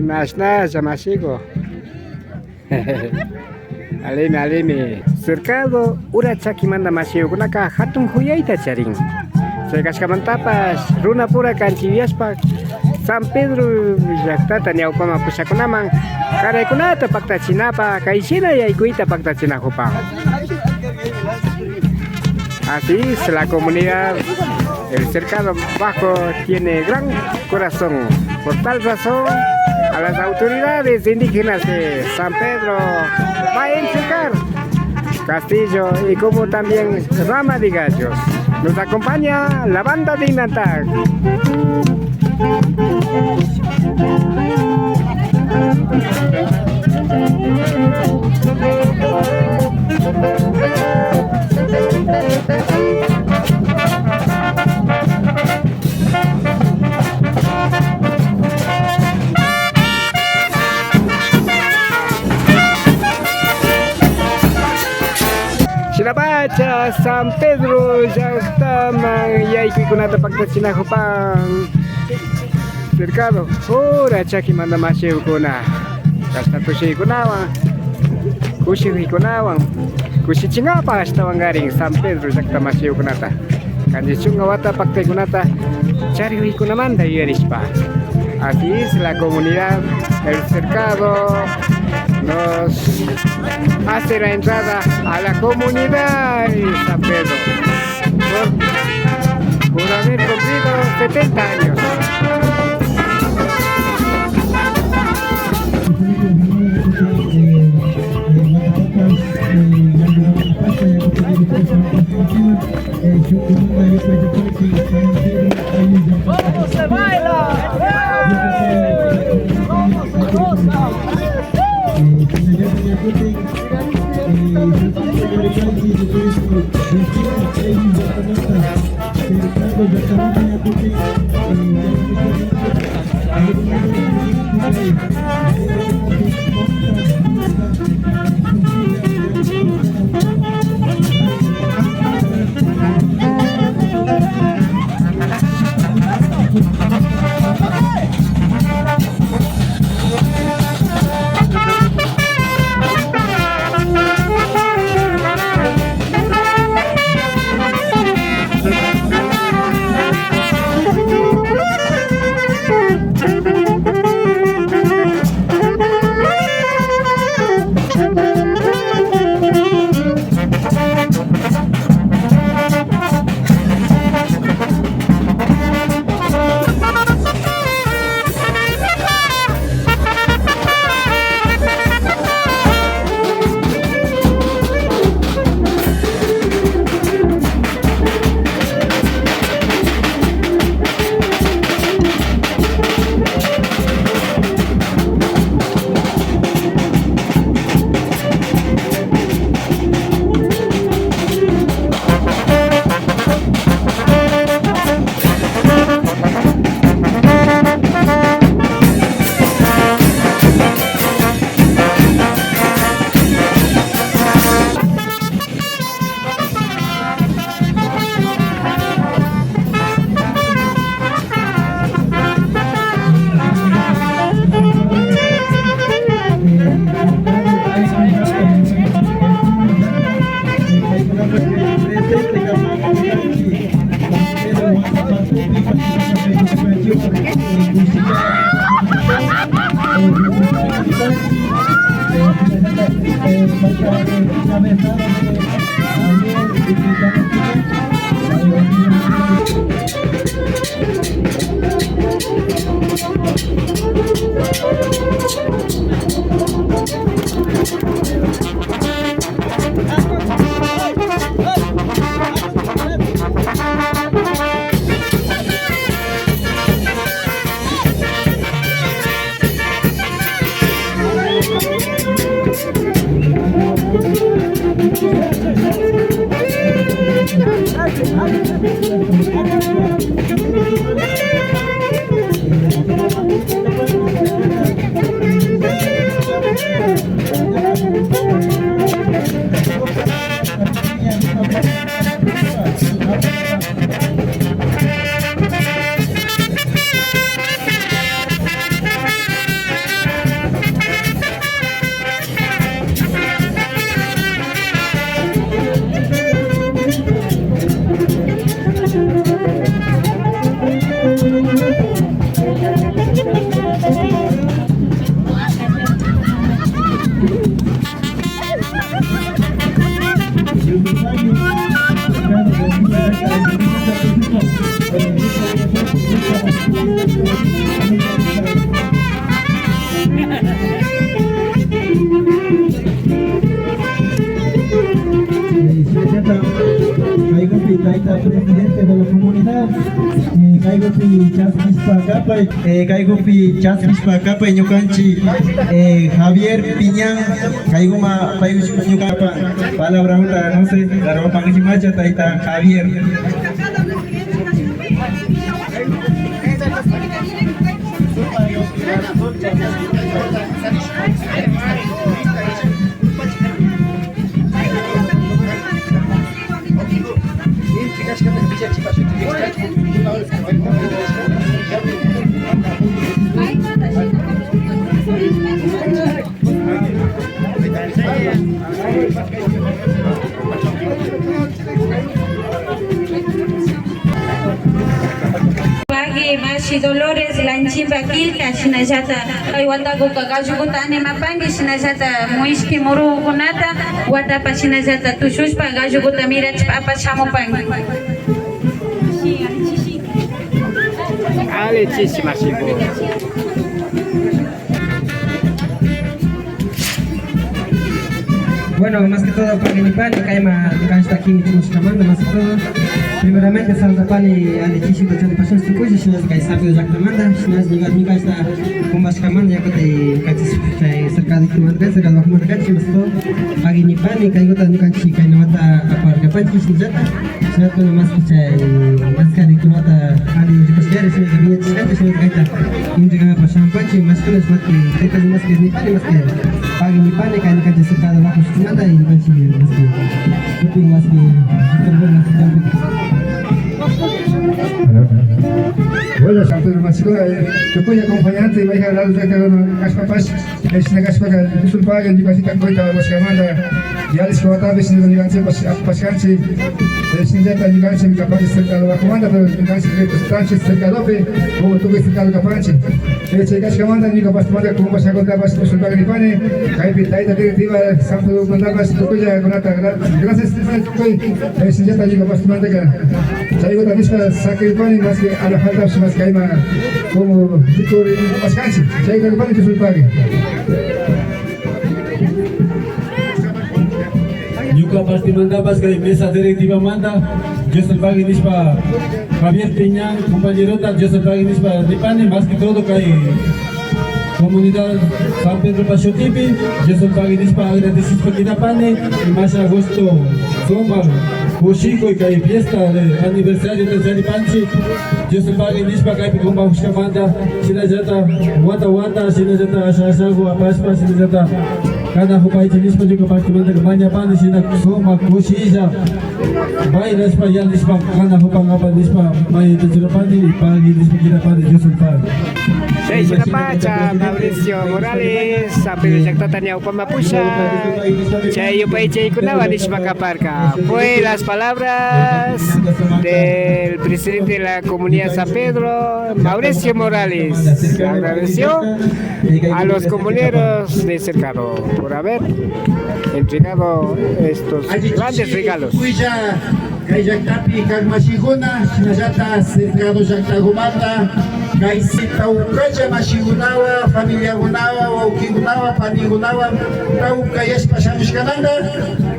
Nasnaya masigo. Alimi. Cercado urachaki manda masigo kunaka hatun huyaita charin. Chaykaskamantapas runa pura kanchiviaspa San Pedro llaqtata ñawpama pushakunaman karaykunata paktachinapa kayshina yaykuita paktachinajupa. Así es la comunidad, el cercado bajo tiene gran corazón. Por tal razón, a las autoridades indígenas de San Pedro va a entregar Castillo y como también Rama de Gallos. Nos acompaña la banda de Inantag. Chinapacha, San Pedro, Llaqtaman, yaykukunata paktachinajupan. Cercado, ora chaki manda masiukuna. Kastatushikunawan, kushikunawan, kushichinapa astawan garin San Pedro llaqta masiukunata. Kandichunga wata paktaykunata charihuikunamanta yuyarispa. Así es la comunidad, el cercado nos hace la entrada a la comunidad de San Pedro por haber cumplido 70 años. ¿Cómo se baila? ¿Cómo se goza? Kaigopi Taita, presidente de la comunidad, Kaigopi Chasmispa Capa y Ñucanchi, Javier Piñán, Kaigoma Ñucapa, palabra una, no sé, la ropa que macha Taita Javier. Mashi Dolores Lanchimba Kilka Shinajata Watago Kagajuguta Anemapangi Shinajata Muishki Muru Gunata Watapa Shinajata Tushushpa Gajuguta Mirach Papa Shamopangi Ale chichi masivo. Bueno, más que todo, para mi padre, Kaima, está aquí, nos llamando, más que todo. Primeramente, salta pani, ande chichi, que tiene pasión, tu coisa, si no es que está pido ya manda, si no es llegar mi casa, con más camanda, ya que te cachis, cerca de tu madre, cerca de la comunidad, cachis, más que todo. Pagi mi pani, caigo tan canchi, que no mata a par, que panchi, si ya está. Si no, tú no más que más que tu mata, ande, yo pues ya, si no es que mi chichante, si no es que está, y un llegaba para champachi, más que es más que más que mi pani, más que pagi mi pani, que no canchi cerca de bajo su manda, y no canchi, más que, más que, Bueno, San Pedro Mascula, yo fui acompañante y me dije a la luz de las papás, es una casa para disculpar que yo casi coita was llamada, ya les contaba que si no llegaban a pasarse, sin ya tan llegaban mi capaz de cerca de la comanda, pero llegaban a tranches cerca de Lope, como tuve cerca de Capanche. Ese gas comanda, ni capaz de tomar como vas a contar más disculpar que pane, hay pintaita directiva, San Pedro mandabas tu colla con ata, gracias, sin ya tan capaz de tomar que traigo también para sacar el pan y más que a la falta se más caima como Víctor y Pascanchi. Traigo el pan y que se pague. Yuka pasti manda pas que mesa directiva manda. Yo soy pague nispa Javier Piñán, compañerota, yo soy pague nispa Ripane, más que todo que hay comunidad San Pedro Pachotipi, yo soy pague nispa agradecer por Quinapane y más agosto Somar. Chico y que hay fiesta de aniversario de Zaripanchi, yo soy pague nispa que hay con bajo manda, sina jata wata, sina jata asasago apaspa, sina jata cada hupai nispa juga pasti manda ke banyak pan sina soma kusija, bayi nispa ya nispa cada hupang apa nispa bayi terjerapani pagi nispa kita pada yo soy pague. Saya Pacha, Mauricio Morales, sampai de Tania Upamapusha, Chayo Paiche Kunawa Nishmacaparca. Fue las palabras del presidente de la comunidad San Pedro, Mauricio Morales. Agradeció a los comuneros de Cercado por haber entregado estos grandes regalos. Kayaktapi kagmashiguna, sinajata cercado Jactagumata, Kaisita Ukaja Mashigunawa, familia Gunawa, Wauki-Gunawa, Pani-Gunawa, Taukayash Pashamishkananda,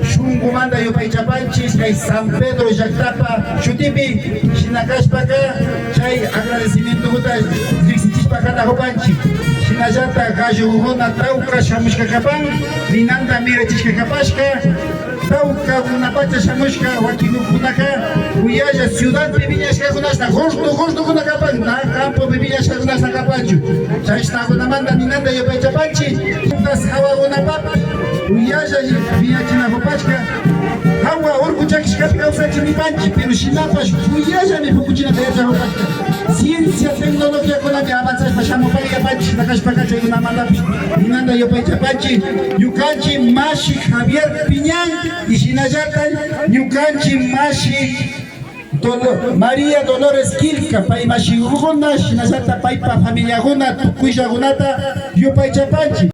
Shungumanda Yopaichapanchis, Kay San Pedro Jactapa, Chutipi, Shinakashpaka, Chay agradecimiento Guta, Zixichispakana Hopanchi, Sinajata Kajuguna, Tauka Shamishkakapan, Linanda Mirachishkakapashka, Tauka Gunapacha Shamushka, Wakinukunaka, Uyaja, ciudad Viviñashka Gunasta, Gosto Gunakapan, na campo Viviñashka Gunasta Capanchu, Chashna Gunamanda, Minanda Yopachapanchi, Tutas Hawa Gunapap, Uyaja, Viñachina Hopachka, Hawa Orkuchakishka, Chinipanchi, Pirushinapash, Uyaja, Mipukuchina Teja Hopachka, Ciencia, Tecnología, Colombia, Avanzas, Pashamopaya Panchi, Nakashpakacha, Gunamanda, Minanda Yopachapanchi, Yukanchi, Mashi, Javier Piñán, y Shinayata, Ñucanchi, Mashi, María Dolores Kilka, Pai Mashi Guna, Shinayata, Paipa, Familia Guna, Tukuya Gunata, Yupay Chapanchi.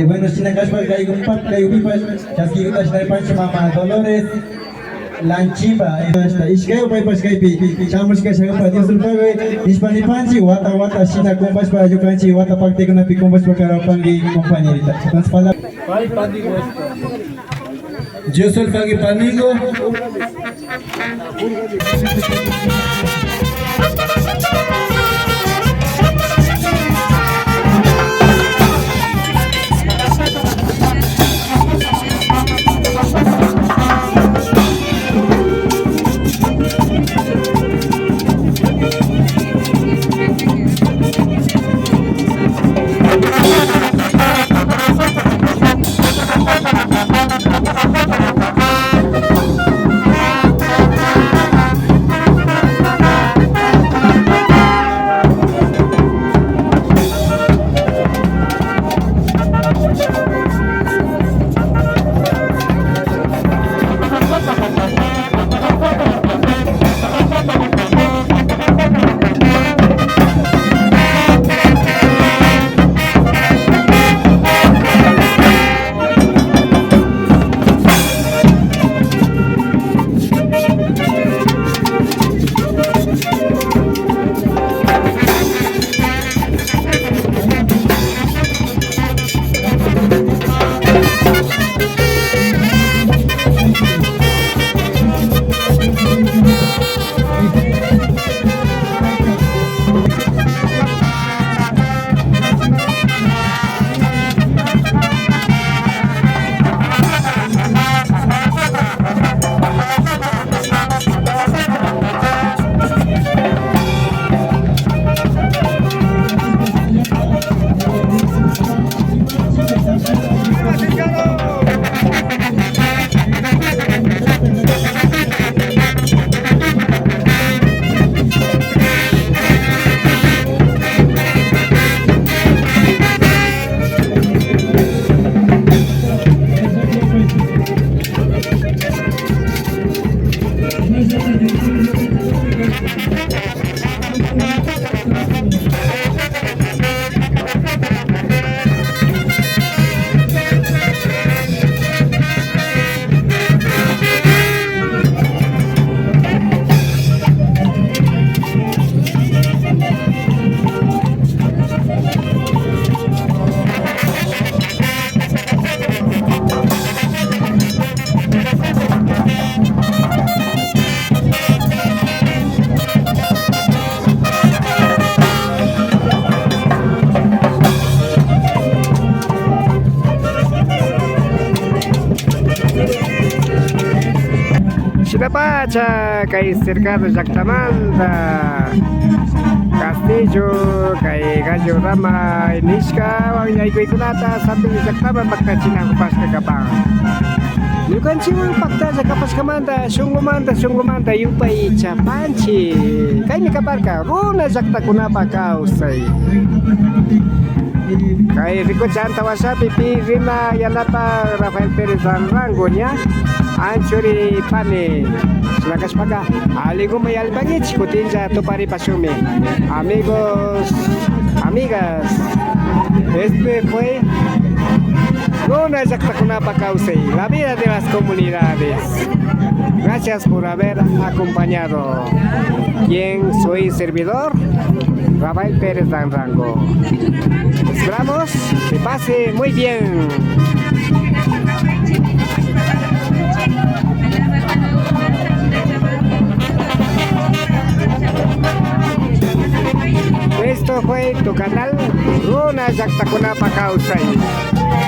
Bueno, China Kashpa, Kayupipas, Chaski Guta, Pancha, Mama Dolores, Lanchimba iskay paypas kaypi chamushka shakapa Dios pago nispanipanchi wata shina kumpashpa yukanchi wata paktekunapi kumpashpa karapangi compañerita. Entonces palabra Pai Panigo. Yo soy Pagui Panigo. Pacha kay cercado Llactamanta Castillo kay Gallo Rama Inishka yaykunata santo Llactama makachina kupashka kapang Yukanchiwan paktaja kapashkamanta shungumanta yupay chapanchi kay mikaparka runa llaqtakunapa kawsay kay rikuchanta wasapi pi rima yanapa Rafael Pérez Ranrango nya Anchuri pane Nakaspaga aligo may albangich kutinja tupari pasume amigos amigas este fue una Llactakunapa Causey, la vida de las comunidades. Gracias por haber acompañado. Quien soy servidor, Rafael Pérez Ranrango. Esperamos que pase muy bien. Esto fue tu canal, una Llactakunapa Causey,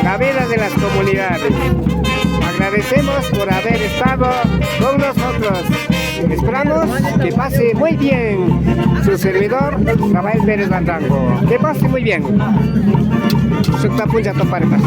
la vida de las comunidades. Agradecemos por haber estado con nosotros. Esperamos que pase muy bien su servidor, Rafael Pérez Ranrango. Que pase muy bien. Sukta punja toparpas.